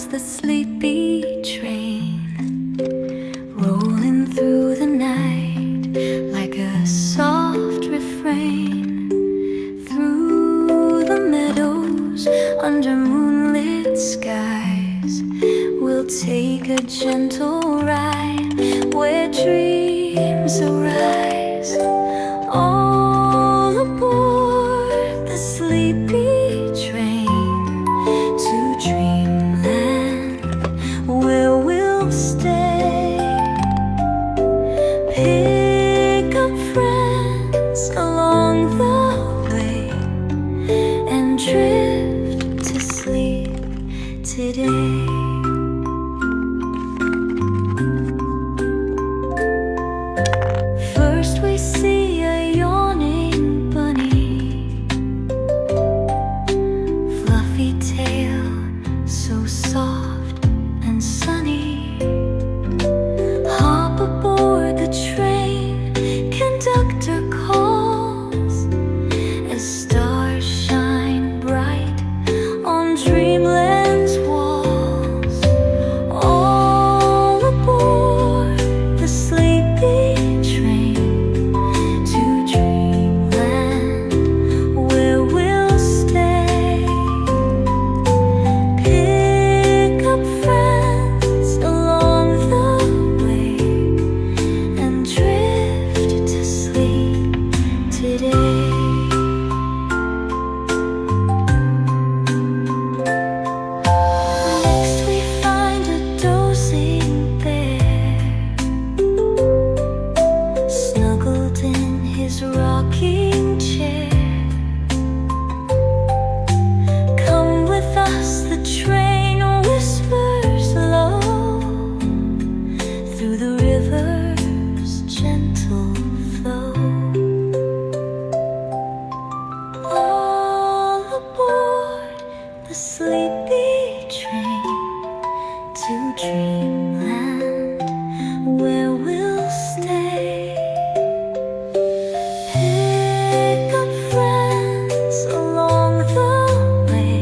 the sleepy train, rolling through the night like a soft refrain. Through the meadows, under moonlit skies, we'll take a gentle ride where dreams arise. All aboard the sleepy train to dreamland, where we'll stay. Pick up friends along the way and drift to sleep today. First we see a yawning bunny, fluffy tail so soft and sunny. Hop aboard the train, conductor calls, as stars shine bright on dreamland's walls. All aboard the sleepy train to dreamland, where we'll stay. Pick up friends along the way and drift to sleep today. Next we find a dozing bear, snuggled in his rocking chair. Come with us, the train whispers low, through the river's gentle flow. All aboard the sleepy train to dreamland, where we'll stay. Pick up friends along the way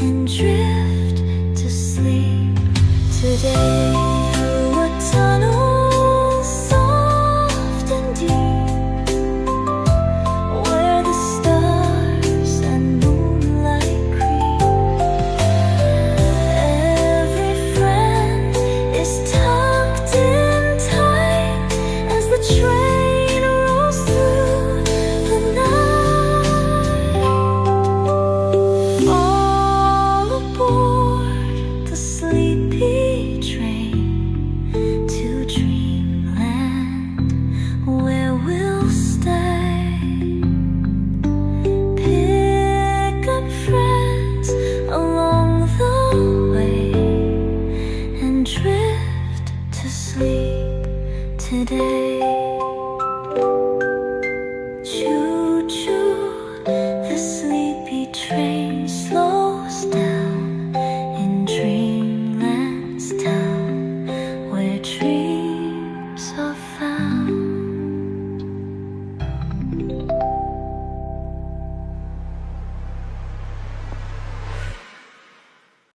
and drift to sleep today. Through a tunnel soft and deep, where the stars and moonlight creep. Every friend is tucked in tight as the train rolls through the night. All aboard the sleepy train to dreamland, where we'll stay. Pick up friends along the way and drift to sleep today.